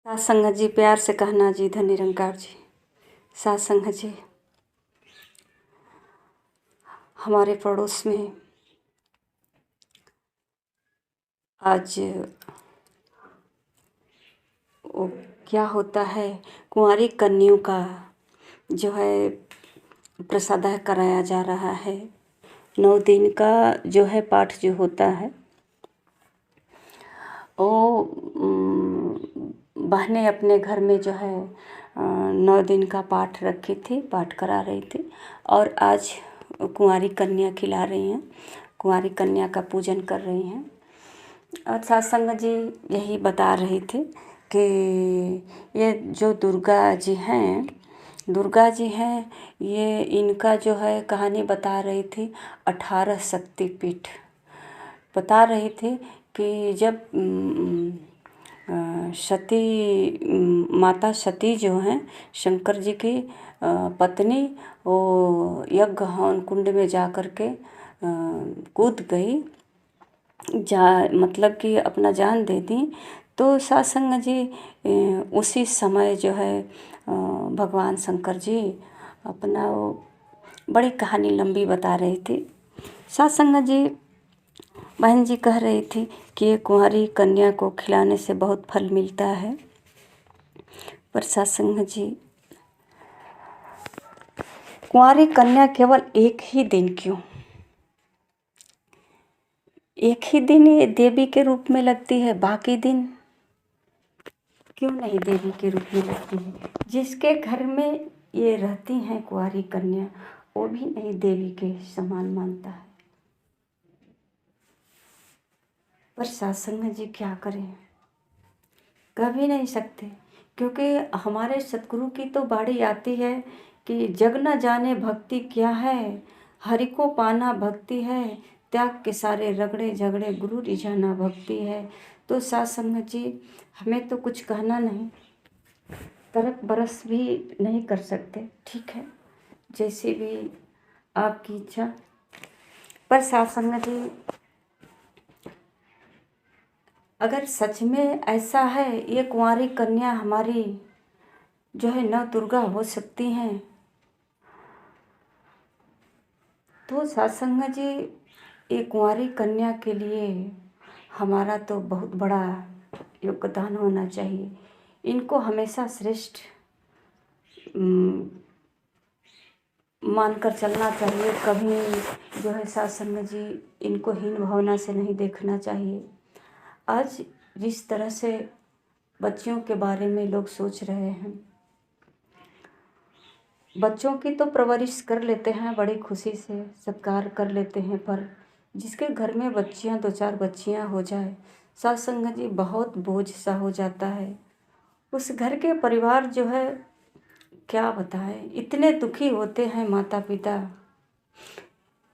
सात संगत जी, प्यार से कहना जी, धन निरंकार जी। सात संगत जी, हमारे पड़ोस में आज वो क्या होता है, कुंवारी कन्याओं का जो है प्रसाद कराया जा रहा है। 9 दिन का जो है पाठ जो होता है वो बहनें अपने घर में जो है 9 दिन का पाठ रखी थी, पाठ करा रही थी और आज कुंवारी कन्या खिला रही हैं, कुंवारी कन्या का पूजन कर रही हैं। और सत्संग जी यही बता रही थी कि ये जो दुर्गा जी हैं, ये इनका जो है कहानी बता रही थी। 18 शक्तिपीठ बता रही थी कि जब माता सती जो हैं, शंकर जी की पत्नी, वो यज्ञ हवन कुंड में जा कर के कूद गई, मतलब कि अपना जान दे दी। तो सत्संग जी उसी समय जो है भगवान शंकर जी अपना वो बड़ी कहानी लंबी बता रही थी। सत्संग जी बहन जी कह रही थी कि ये कुंवारी कन्या को खिलाने से बहुत फल मिलता है। पर सत्संग जी, कुंवारी कन्या केवल एक ही दिन क्यों, एक ही दिन ये देवी के रूप में लगती है, बाकी दिन क्यों नहीं देवी के रूप में लगती है? जिसके घर में ये रहती हैं कुंवारी कन्या, वो भी नहीं देवी के समान मानता है। पर सत्संग जी क्या करें, कह भी नहीं सकते, क्योंकि हमारे सतगुरु की तो बाड़ी आती है कि जग न जाने भक्ति क्या है, हरि को पाना भक्ति है, त्याग के सारे रगड़े झगड़े गुरु रिझाना भक्ति है। तो सत्संग जी हमें तो कुछ कहना नहीं, तरक बरस भी नहीं कर सकते, ठीक है, जैसे भी आपकी इच्छा। पर सत्संग जी, अगर सच में ऐसा है, ये कुंवारी कन्या हमारी जो है नव दुर्गा हो सकती हैं, तो सत्संग जी ये कुंवारी कन्या के लिए हमारा तो बहुत बड़ा योगदान होना चाहिए। इनको हमेशा श्रेष्ठ मानकर चलना चाहिए। कभी जो है सत्संग जी इनको हीन भावना से नहीं देखना चाहिए। आज जिस तरह से बच्चियों के बारे में लोग सोच रहे हैं, बच्चों की तो परवरिश कर लेते हैं, बड़ी खुशी से सत्कार कर लेते हैं, पर जिसके घर में बच्चियां, 2-4 बच्चियां हो जाए, सत्संग जी बहुत बोझ सा हो जाता है। उस घर के परिवार जो है क्या बताएं, इतने दुखी होते हैं माता पिता।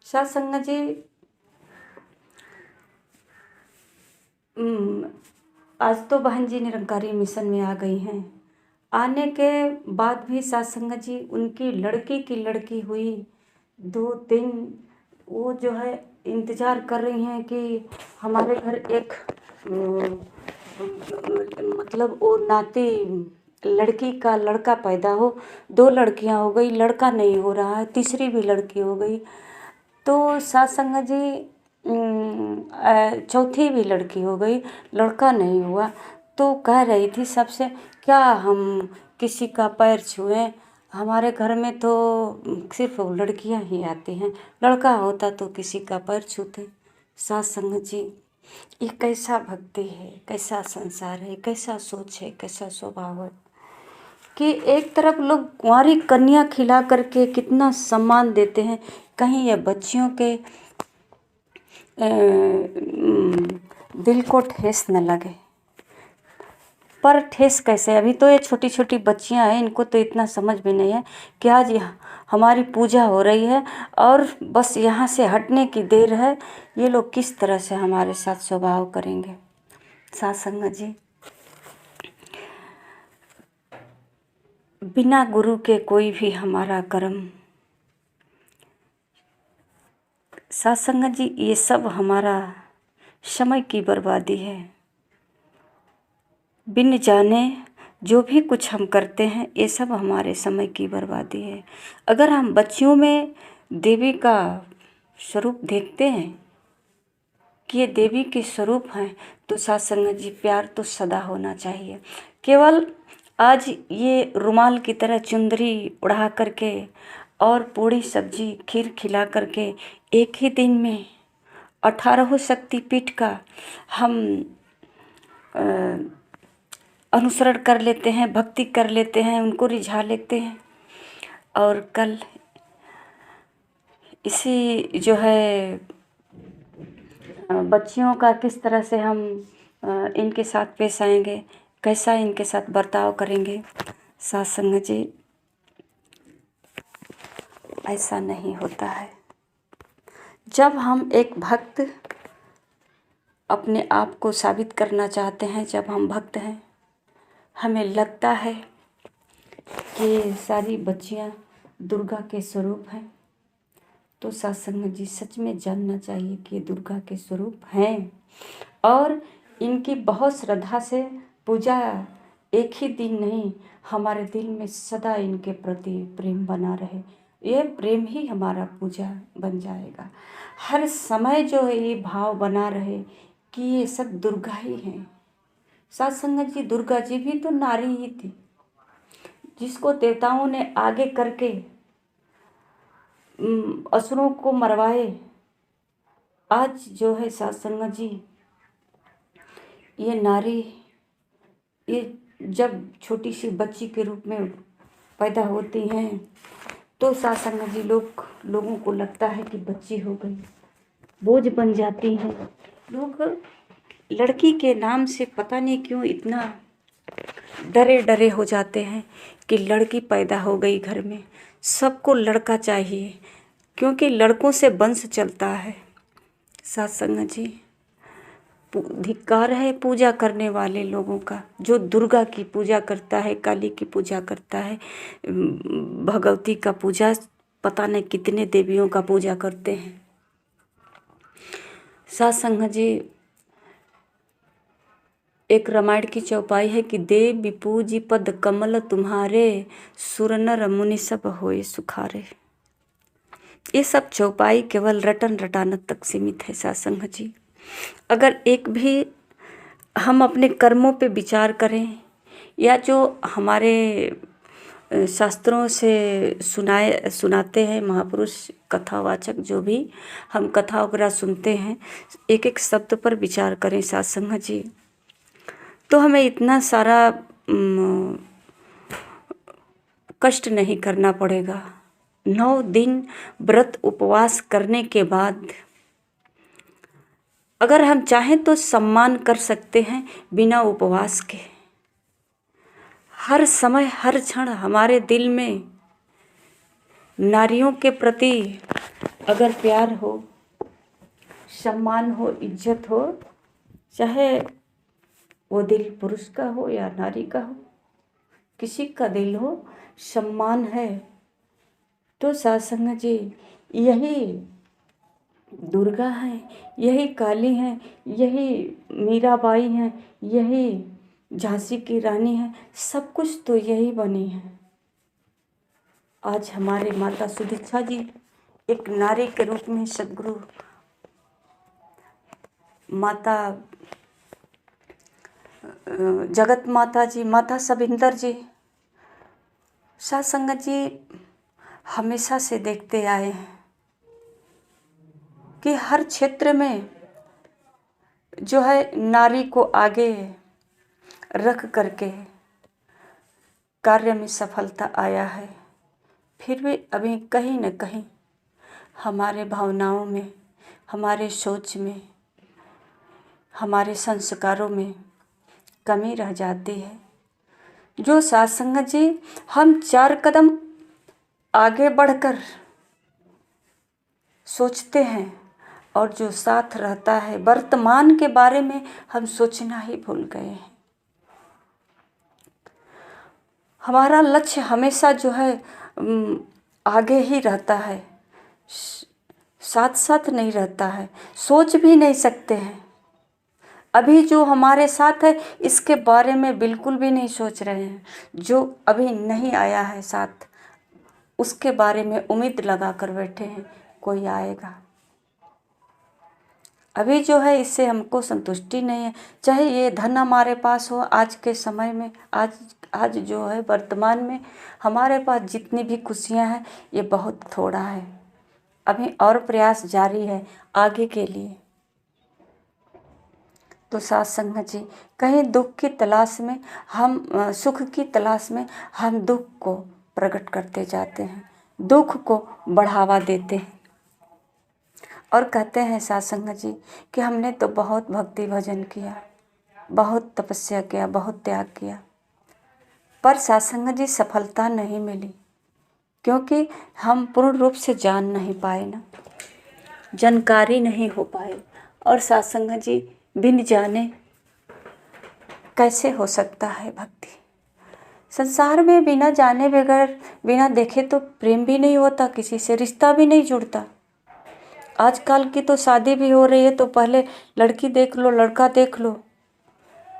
सत्संग जी आज तो बहन जी निरंकारी मिशन में आ गई हैं, आने के बाद भी सत्संग जी उनकी लड़की हुई 2-3, वो जो है इंतज़ार कर रही हैं कि हमारे घर एक मतलब वो नाती लड़की का लड़का पैदा हो। 2 लड़कियां हो गई, लड़का नहीं हो रहा है, तीसरी भी लड़की हो गई। तो सत्संग जी चौथी भी लड़की हो गई, लड़का नहीं हुआ। तो कह रही थी सबसे, क्या हम किसी का पैर छुएं, हमारे घर में तो सिर्फ लड़कियां ही आती हैं, लड़का होता तो किसी का पैर छूते। सत्संग जी, ये कैसा भक्ति है, कैसा संसार है, कैसा सोच है, कैसा स्वभाव है कि एक तरफ लोग कुंवारी कन्या खिला करके कितना सम्मान देते हैं, कहीं ये बच्चियों के दिल को ठेस न लगे। पर ठेस कैसे, अभी तो ये छोटी छोटी बच्चियां हैं, इनको तो इतना समझ भी नहीं है कि आज हमारी पूजा हो रही है और बस यहाँ से हटने की देर है। ये लोग किस तरह से हमारे साथ स्वभाव करेंगे। सत्संग जी, बिना गुरु के कोई भी हमारा कर्म, सत्संग जी ये सब हमारा समय की बर्बादी है। बिन जाने जो भी कुछ हम करते हैं ये सब हमारे समय की बर्बादी है। अगर हम बच्चियों में देवी का स्वरूप देखते हैं कि ये देवी के स्वरूप हैं, तो साथ संगत जी प्यार तो सदा होना चाहिए। केवल आज ये रुमाल की तरह चुंदरी उड़ा करके और पूड़ी सब्जी खीर खिला करके एक ही दिन में 18 शक्तिपीठ का हम अनुसरण कर लेते हैं, भक्ति कर लेते हैं, उनको रिझा लेते हैं। और कल इसी जो है बच्चियों का किस तरह से हम इनके साथ पेश आएंगे, कैसा इनके साथ बर्ताव करेंगे। साथ संगत जी ऐसा नहीं होता है। जब हम एक भक्त अपने आप को साबित करना चाहते हैं, जब हम भक्त हैं, हमें लगता है कि सारी बच्चियां दुर्गा के स्वरूप हैं, तो सत्संग जी सच में जानना चाहिए कि दुर्गा के स्वरूप हैं और इनकी बहुत श्रद्धा से पूजा एक ही दिन नहीं, हमारे दिल में सदा इनके प्रति प्रेम बना रहे। ये प्रेम ही हमारा पूजा बन जाएगा। हर समय जो है ये भाव बना रहे कि ये सब दुर्गा ही हैं। सत्संग जी दुर्गा जी भी तो नारी ही थी, जिसको देवताओं ने आगे करके असुरों को मरवाए। आज जो है सत्संग जी ये नारी, ये जब छोटी सी बच्ची के रूप में पैदा होती हैं तो सत्संग जी लोगों को लगता है कि बच्ची हो गई, बोझ बन जाती हैं। लोग लड़की के नाम से पता नहीं क्यों इतना डरे डरे हो जाते हैं कि लड़की पैदा हो गई घर में, सबको लड़का चाहिए क्योंकि लड़कों से वंश चलता है। सत्संग जी धिक्कार है पूजा करने वाले लोगों का, जो दुर्गा की पूजा करता है, काली की पूजा करता है, भगवती का पूजा, पता नहीं कितने देवियों का पूजा करते हैं। सत्संग जी एक रामायण की चौपाई है कि देव विपूजी पद कमल तुम्हारे, सुर नर मुनि सब होए सुखारे। ये सब चौपाई केवल रटन रटान तक सीमित है। सत्संग जी अगर एक भी हम अपने कर्मों पे विचार करें या जो हमारे शास्त्रों से सुनाते हैं महापुरुष कथावाचक, जो भी हम कथा वगैरह सुनते हैं, एक एक शब्द पर विचार करें सत्संग जी, तो हमें इतना सारा कष्ट नहीं करना पड़ेगा। 9 दिन व्रत उपवास करने के बाद अगर हम चाहें तो सम्मान कर सकते हैं बिना उपवास के। हर समय हर क्षण हमारे दिल में नारियों के प्रति अगर प्यार हो, सम्मान हो, इज्जत हो, चाहे वो दिल पुरुष का हो या नारी का हो, किसी का दिल हो, सम्मान है, तो सत्संग जी यही दुर्गा है, यही काली है, यही मीराबाई है, यही झांसी की रानी है, सब कुछ तो यही बनी है। आज हमारे माता सुदीक्षा जी एक नारी के रूप में, सदगुरु माता जगत माता जी, माता सबिंदर जी, सत्संग जी हमेशा से देखते आए हैं कि हर क्षेत्र में जो है नारी को आगे रख करके कार्य में सफलता आया है। फिर भी अभी कहीं न कहीं हमारे भावनाओं में, हमारे सोच में, हमारे संस्कारों में कमी रह जाती है। जो सत्संग जी हम 4 कदम आगे बढ़कर सोचते हैं और जो साथ रहता है, वर्तमान के बारे में हम सोचना ही भूल गए हैं। हमारा लक्ष्य हमेशा जो है आगे ही रहता है, साथ साथ नहीं रहता है, सोच भी नहीं सकते हैं। अभी जो हमारे साथ है इसके बारे में बिल्कुल भी नहीं सोच रहे हैं। जो अभी नहीं आया है साथ उसके बारे में उम्मीद लगा कर बैठे हैं कोई आएगा। अभी जो है इससे हमको संतुष्टि नहीं है। चाहे ये धन हमारे पास हो आज के समय में, आज जो है वर्तमान में हमारे पास जितनी भी खुशियां हैं ये बहुत थोड़ा है। अभी और प्रयास जारी है आगे के लिए। तो साथ संगत जी, कहीं दुख की तलाश में हम सुख की तलाश में हम दुख को प्रकट करते जाते हैं, दुख को बढ़ावा देते हैं और कहते हैं साथ संगत जी कि हमने तो बहुत भक्ति भजन किया, बहुत तपस्या किया, बहुत त्याग किया, पर साथ संगत जी सफलता नहीं मिली, क्योंकि हम पूर्ण रूप से जान नहीं पाए ना, जानकारी नहीं हो पाए। और साथ संगत जी बिन जाने कैसे हो सकता है भक्ति। संसार में बिना जाने बगैर बिना देखे तो प्रेम भी नहीं होता, किसी से रिश्ता भी नहीं जुड़ता। आजकल की तो शादी भी हो रही है तो पहले लड़की देख लो, लड़का देख लो,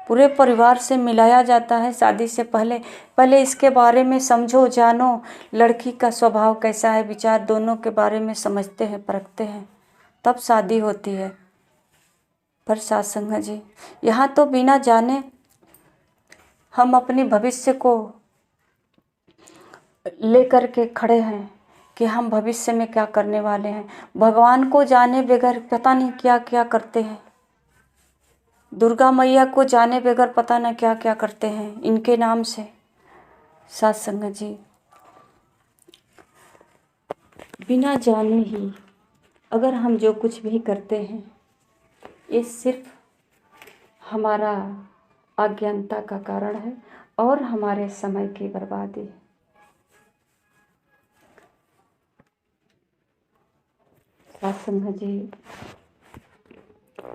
पूरे परिवार से मिलाया जाता है शादी से पहले। पहले इसके बारे में समझो, जानो, लड़की का स्वभाव कैसा है, विचार दोनों के बारे में समझते हैं, परखते हैं, तब शादी होती है। पर साथ संगत जी यहाँ तो बिना जाने हम अपने भविष्य को लेकर के खड़े हैं कि हम भविष्य में क्या करने वाले हैं। भगवान को जाने बगैर पता नहीं क्या क्या करते हैं, दुर्गा मैया को जाने बगैर पता न क्या क्या करते हैं इनके नाम से। साथ संगत जी बिना जाने ही अगर हम जो कुछ भी करते हैं ये सिर्फ हमारा अज्ञानता का कारण है और हमारे समय की बर्बादी। साथ संगत जी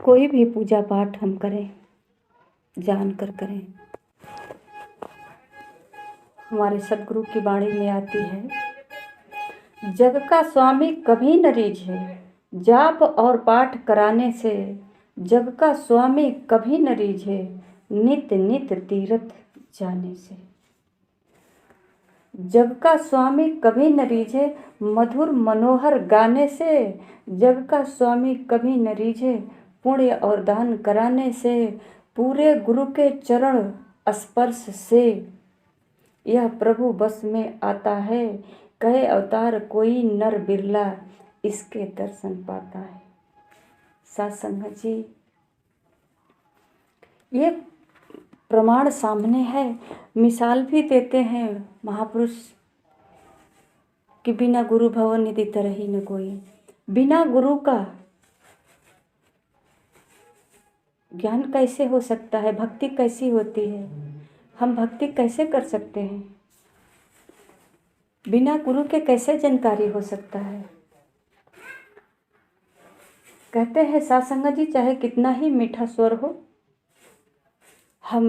कोई भी पूजा पाठ हम करें जान कर करें। हमारे सदगुरु की वाणी में आती है, जग का स्वामी कभी न रीझे, जाप और पाठ कराने से जग का स्वामी कभी न रीझे, नित नित तीर्थ जाने से। जग का स्वामी कभी न रीझे, मधुर मनोहर गाने से जग का स्वामी कभी न रीझे, पुण्य और दान कराने से, पूरे गुरु के चरण स्पर्श से यह प्रभु बस में आता है, कहे अवतार कोई नर बिरला इसके दर्शन पाता है। साथ संगत जी ये प्रमाण सामने है, मिसाल भी देते हैं महापुरुष कि बिना गुरु भवन निधि तरही न कोई। बिना गुरु का ज्ञान कैसे हो सकता है, भक्ति कैसी होती है, हम भक्ति कैसे कर सकते हैं, बिना गुरु के कैसे जानकारी हो सकता है। कहते हैं साथ संगत जी चाहे कितना ही मीठा स्वर हो, हम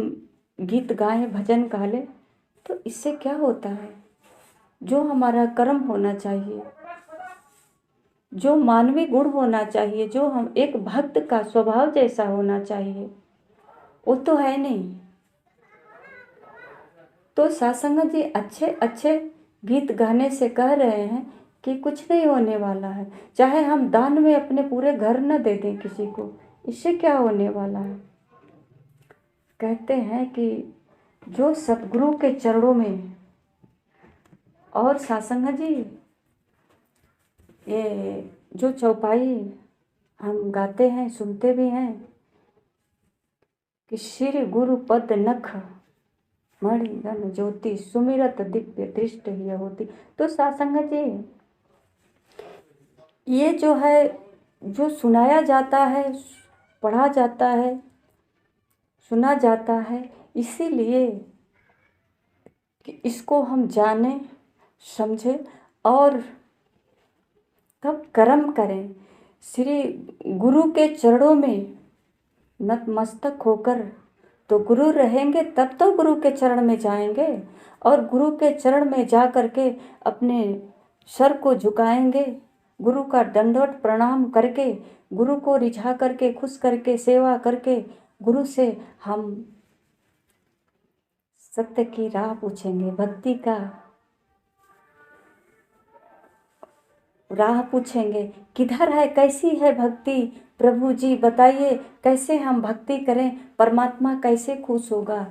गीत गाएं भजन गा लें तो इससे क्या होता है। जो हमारा कर्म होना चाहिए, जो मानवीय गुण होना चाहिए, जो हम एक भक्त का स्वभाव जैसा होना चाहिए वो तो है नहीं। तो साथ संगत जी अच्छे अच्छे गीत गाने से कह रहे हैं कि कुछ नहीं होने वाला है, चाहे हम दान में अपने पूरे घर न दे दें किसी को, इससे क्या होने वाला है। कहते हैं कि जो सतगुरु के चरणों में, और साथ संगत जी ये जो चौपाई हम गाते हैं सुनते भी हैं कि श्री गुरु पद नख मणिगण ज्योति सुमिरत दिव्य दृष्ट ही होती। तो साथ संगत जी ये जो है जो सुनाया जाता है, पढ़ा जाता है, सुना जाता है, इसीलिए कि इसको हम जाने समझे और तब कर्म करें। श्री गुरु के चरणों में नतमस्तक होकर तो गुरु रहेंगे, तब तो गुरु के चरण में जाएंगे, और गुरु के चरण में जा करके अपने सर को झुकाएंगे, गुरु का दंडवत प्रणाम करके, गुरु को रिझा करके खुश करके सेवा करके गुरु से हम सत्य की राह पूछेंगे, भक्ति का राह पूछेंगे, किधर है, कैसी है भक्ति, प्रभु जी बताइए कैसे हम भक्ति करें, परमात्मा कैसे खुश होगा,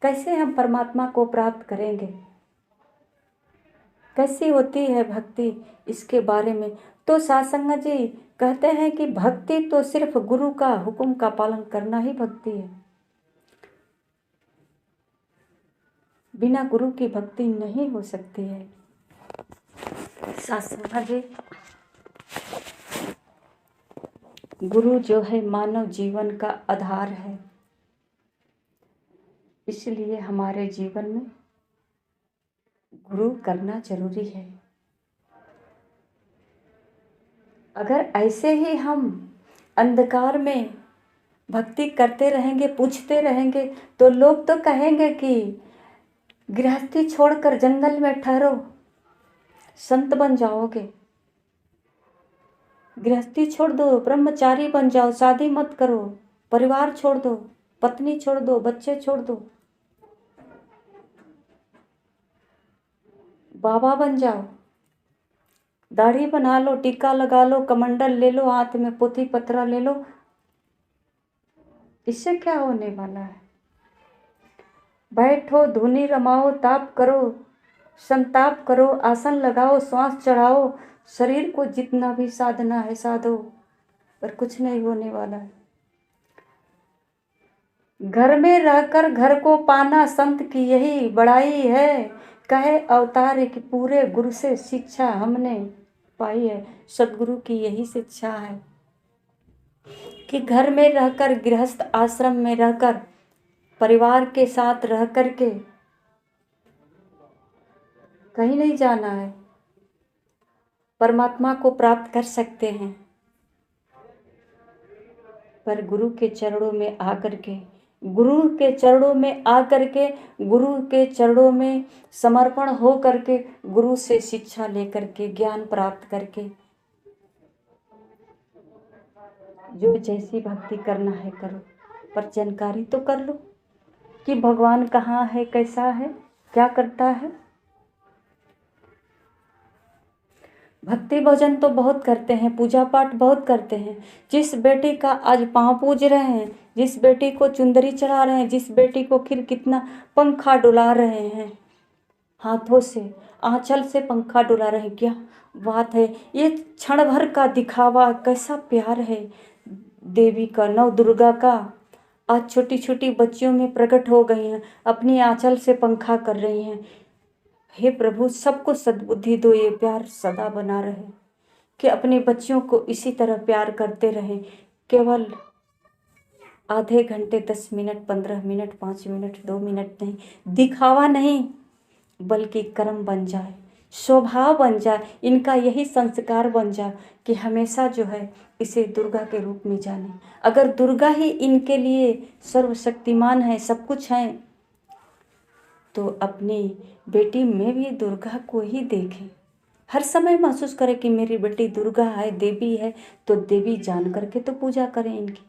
कैसे हम परमात्मा को प्राप्त करेंगे, कैसी होती है भक्ति, इसके बारे में। तो सत्संग जी कहते हैं कि भक्ति तो सिर्फ गुरु का हुक्म का पालन करना ही भक्ति है। बिना गुरु की भक्ति नहीं हो सकती है। सत्संग जी, गुरु जो है मानव जीवन का आधार है, इसलिए हमारे जीवन में गुरु करना जरूरी है। अगर ऐसे ही हम अंधकार में भक्ति करते रहेंगे, पूछते रहेंगे, तो लोग तो कहेंगे कि गृहस्थी छोड़कर जंगल में ठहरो, संत बन जाओगे। गृहस्थी छोड़ दो, ब्रह्मचारी बन जाओ, शादी मत करो, परिवार छोड़ दो, पत्नी छोड़ दो, बच्चे छोड़ दो, बाबा बन जाओ, दाढ़ी बना लो, टीका लगा लो, कमंडल ले लो, हाथ में पोथी पत्रा ले लो। इससे क्या होने वाला है? बैठो, धुनी रमाओ, ताप करो, संताप करो, आसन लगाओ, श्वास चढ़ाओ, शरीर को जितना भी साधना है साधो, पर कुछ नहीं होने वाला है। घर में रहकर घर को पाना संत की यही बड़ाई है, कहे अवतार की पूरे गुरु से शिक्षा हमने पाई है। सदगुरु की यही शिक्षा है कि घर में रहकर, गृहस्थ आश्रम में रहकर, परिवार के साथ रह करके कहीं नहीं जाना है, परमात्मा को प्राप्त कर सकते हैं। पर गुरु के चरणों में आकर के, गुरु के चरणों में आकर के, गुरु के चरणों में समर्पण हो करके, गुरु से शिक्षा लेकर के, ज्ञान प्राप्त करके, जो जैसी भक्ति करना है करो, पर जानकारी तो कर लो कि भगवान कहाँ है, कैसा है, क्या करता है। भक्ति भजन तो बहुत करते हैं, पूजा पाठ बहुत करते हैं। जिस बेटी का आज पाँव पूज रहे हैं, जिस बेटी को चुंदरी चढ़ा रहे हैं, जिस बेटी को फिर कितना पंखा डुला रहे हैं, हाथों से, आंचल से पंखा डुला रहे हैं, क्या बात है। ये क्षण भर का दिखावा, कैसा प्यार है देवी का, नव दुर्गा का। आज छोटी छोटी बच्चियों में प्रकट हो गई हैं, अपनी आंचल से पंखा कर रही हैं। हे प्रभु, सबको सद्बुद्धि दो, ये प्यार सदा बना रहे, कि अपने बच्चियों को इसी तरह प्यार करते रहें। केवल आधे घंटे, 10 मिनट, 15 मिनट, 5 मिनट, 2 मिनट नहीं, दिखावा नहीं, बल्कि कर्म बन जाए, स्वभाव बन जाए, इनका यही संस्कार बन जाए कि हमेशा जो है इसे दुर्गा के रूप में जाने। अगर दुर्गा ही इनके लिए सर्वशक्तिमान है, सब कुछ है, तो अपनी बेटी में भी दुर्गा को ही देखें, हर समय महसूस करें कि मेरी बेटी दुर्गा है, देवी है, तो देवी जान करके तो पूजा करें, इनकी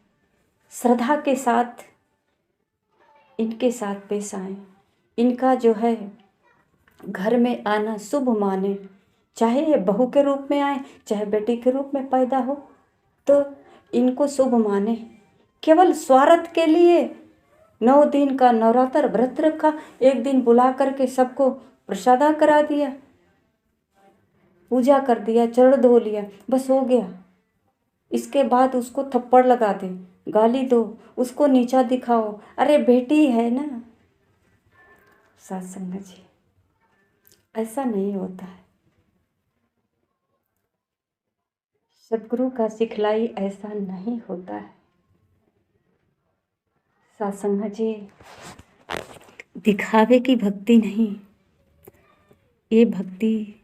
श्रद्धा के साथ इनके साथ पेश आएं। इनका जो है घर में आना शुभ माने, चाहे ये बहू के रूप में आए, चाहे बेटी के रूप में पैदा हो, तो इनको शुभ माने। केवल स्वार्थ के लिए 9 दिन का नवरात्र व्रत रखा, एक दिन बुला करके सबको प्रसादा करा दिया, पूजा कर दिया, चरण धो लिया, बस हो गया। इसके बाद उसको थप्पड़ लगा दे, गाली दो, उसको नीचा दिखाओ, अरे बेटी है ना। सत्संग जी, ऐसा नहीं होता है। सदगुरु का सिखलाई ऐसा नहीं होता है। सत्संग जी, दिखावे की भक्ति नहीं, ये भक्ति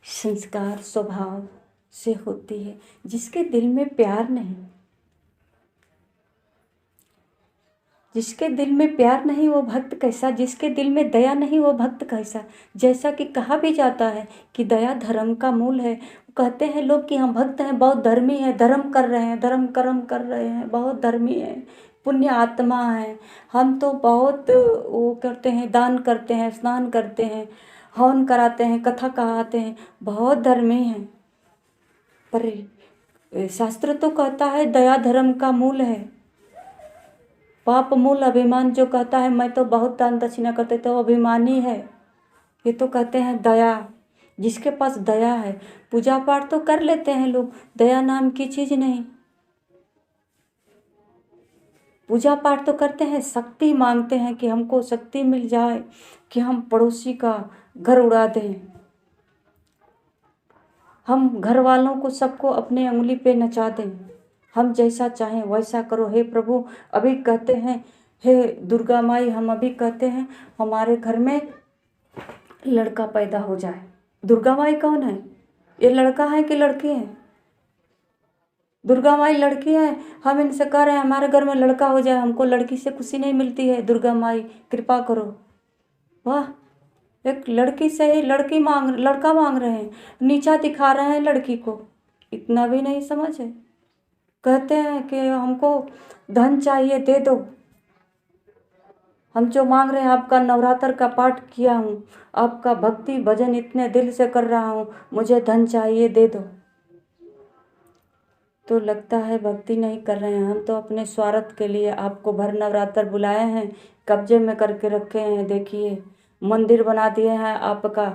संस्कार स्वभाव से होती है। जिसके दिल में प्यार नहीं, जिसके दिल में प्यार नहीं वो भक्त कैसा, जिसके दिल में दया नहीं वो भक्त कैसा। जैसा कि कहा भी जाता है कि दया धर्म का मूल है। कहते हैं लोग कि हम भक्त हैं, बहुत धर्मी हैं, धर्म कर रहे हैं, धर्म कर्म कर रहे हैं, बहुत धर्मी हैं, पुण्य आत्मा है, हम तो बहुत वो करते हैं, दान करते हैं, स्नान करते हैं, हवन कराते हैं, कथा कहाते हैं, बहुत धर्मी हैं। पर शास्त्र तो कहता है दया धर्म का मूल है। पाप मूल अभिमान, जो कहता है मैं तो बहुत दान दक्षिणा करते तो अभिमानी है। ये तो कहते हैं दया, जिसके पास दया है। पूजा पाठ तो कर लेते हैं लोग, दया नाम की चीज नहीं। पूजा पाठ तो करते हैं, शक्ति मांगते हैं कि हमको शक्ति मिल जाए कि हम पड़ोसी का घर उड़ा दें, हम घर वालों को सबको अपने उंगली पे नचा दें, हम जैसा चाहें वैसा करो। हे प्रभु, अभी कहते हैं हे दुर्गा माई, हम अभी कहते हैं हमारे घर में लड़का पैदा हो जाए। दुर्गा माई कौन है? ये लड़का है कि लड़की है? दुर्गा माई लड़की है। हम इनसे कह रहे हैं हमारे घर में लड़का हो जाए, हमको लड़की से खुशी नहीं मिलती है, दुर्गा माई कृपा करो। वाह, एक लड़की से ही लड़का मांग रहे हैं, नीचा दिखा रहे हैं लड़की को, इतना भी नहीं समझ है। कहते हैं कि हमको धन चाहिए, दे दो। हम जो मांग रहे हैं, आपका नवरात्र का पाठ किया हूँ, आपका भक्ति भजन इतने दिल से कर रहा हूँ, मुझे धन चाहिए, दे दो। तो लगता है भक्ति नहीं कर रहे हैं। हम तो अपने स्वार्थ के लिए आपको भर नवरात्र बुलाए हैं, कब्जे में करके रखे हैं। देखिए, मंदिर बना दिए हैं आपका,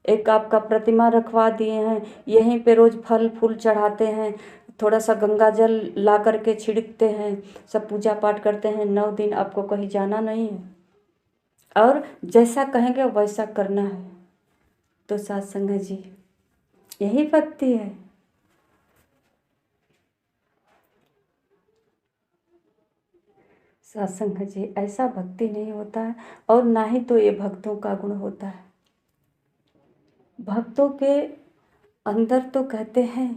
एक आपका प्रतिमा रखवा दिए हैं, यहीं पे रोज फल फूल चढ़ाते हैं, थोड़ा सा गंगा जल ला करके छिड़कते हैं, सब पूजा पाठ करते हैं। 9 दिन आपको कहीं जाना नहीं है और जैसा कहेंगे वैसा करना है। तो साथ संगत जी, यही भक्ति है। साथ संगत जी, ऐसा भक्ति नहीं होता है और ना ही तो ये भक्तों का गुण होता है। भक्तों के अंदर तो कहते हैं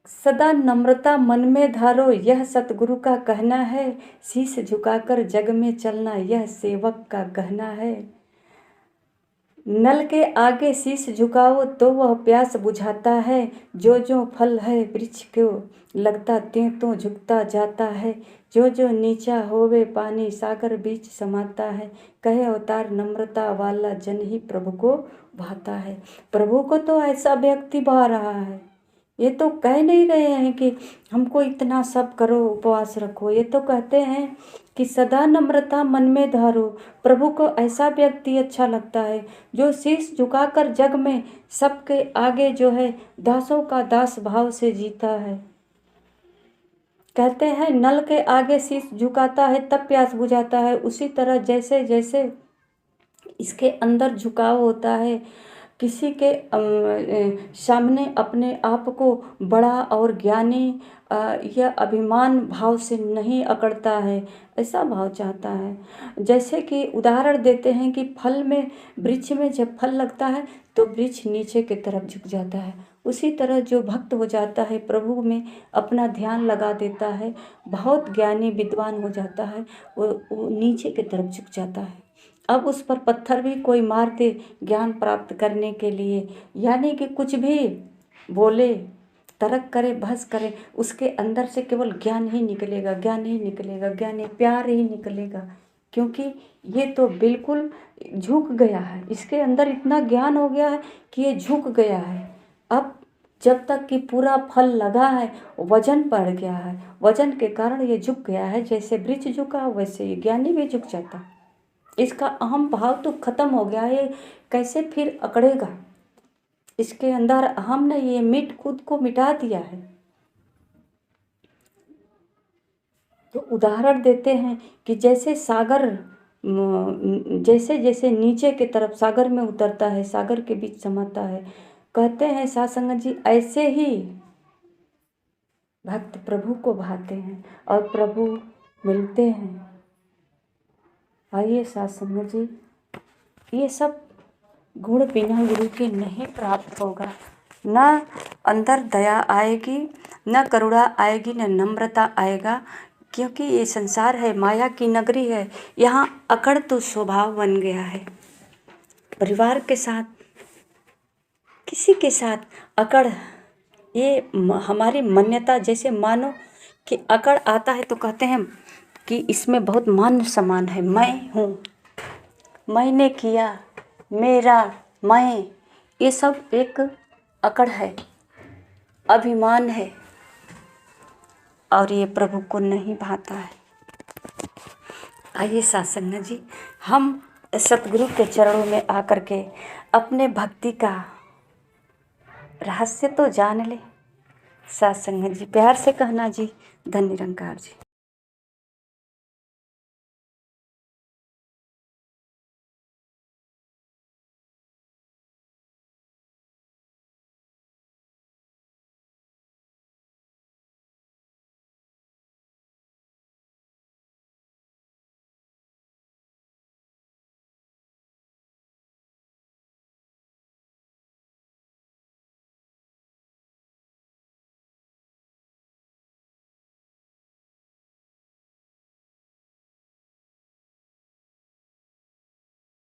सदा नम्रता मन में धारो, यह सतगुरु का कहना है, शीश झुकाकर जग में चलना यह सेवक का कहना है। नल के आगे शीश झुकाओ तो वह प्यास बुझाता है, जो जो फल है वृक्ष को लगता त्यों तो झुकता जाता है, जो जो नीचा होवे पानी सागर बीच समाता है, कहे अवतार नम्रता वाला जन ही प्रभु को भाता है। प्रभु को तो ऐसा व्यक्ति भा रहा है। ये तो कह नहीं रहे हैं कि हमको इतना सब करो, उपवास रखो। ये तो कहते हैं कि सदा नम्रता मन में धारो। प्रभु को ऐसा व्यक्ति अच्छा लगता है जो शीश झुकाकर जग में सबके आगे जो है दासों का दास भाव से जीता है। कहते हैं नल के आगे शीश झुकाता है तब प्यास बुझाता है। उसी तरह जैसे जैसे इसके अंदर झुकाव होता है, किसी के सामने अपने आप को बड़ा और ज्ञानी या अभिमान भाव से नहीं अकड़ता है, ऐसा भाव चाहता है। जैसे कि उदाहरण देते हैं कि फल में, वृक्ष में जब फल लगता है तो वृक्ष नीचे की तरफ झुक जाता है। उसी तरह जो भक्त हो जाता है, प्रभु में अपना ध्यान लगा देता है, बहुत ज्ञानी विद्वान हो जाता है, वो नीचे की तरफ झुक जाता है। अब उस पर पत्थर भी कोई मार दे ज्ञान प्राप्त करने के लिए, यानी कि कुछ भी बोले, तर्क करे, बहस करे, उसके अंदर से केवल ज्ञान ही निकलेगा, ज्ञान ही निकलेगा, ज्ञान ही, प्यार ही निकलेगा। क्योंकि ये तो बिल्कुल झुक गया है, इसके अंदर इतना ज्ञान हो गया है कि ये झुक गया है। अब जब तक कि पूरा फल लगा है, वजन बढ़ गया है, वजन के कारण ये झुक गया है। जैसे वृक्ष झुका वैसे ये ज्ञानी भी झुक जाता है। इसका अहम भाव तो खत्म हो गया है, कैसे फिर अकड़ेगा। इसके अंदर अहम ने ये मिट खुद को मिटा दिया है। तो उदाहरण देते हैं कि जैसे सागर जैसे जैसे नीचे की तरफ सागर में उतरता है, सागर के बीच समाता है। कहते हैं साथ संगत जी, ऐसे ही भक्त प्रभु को भाते हैं और प्रभु मिलते हैं। आइए साथ संगत जी, ये सब गुण बिना गुरु के नहीं प्राप्त होगा। ना अंदर दया आएगी, न करुणा आएगी न नम्रता आएगा, क्योंकि ये संसार है, माया की नगरी है। यहाँ अकड़ तो स्वभाव बन गया है। परिवार के साथ, किसी के साथ अकड़, ये हमारी मान्यता, जैसे मानो कि अकड़ आता है तो कहते हैं कि इसमें बहुत मान सम्मान है। मैं हूँ, मैंने किया, मेरा, मैं, ये सब एक अकड़ है, अभिमान है, और ये प्रभु को नहीं भाता है। आइए सत्संग जी, हम सतगुरु के चरणों में आकर के अपने भक्ति का रहस्य तो जान ले। सत्संग जी, प्यार से कहना जी, धन निरंकार जी।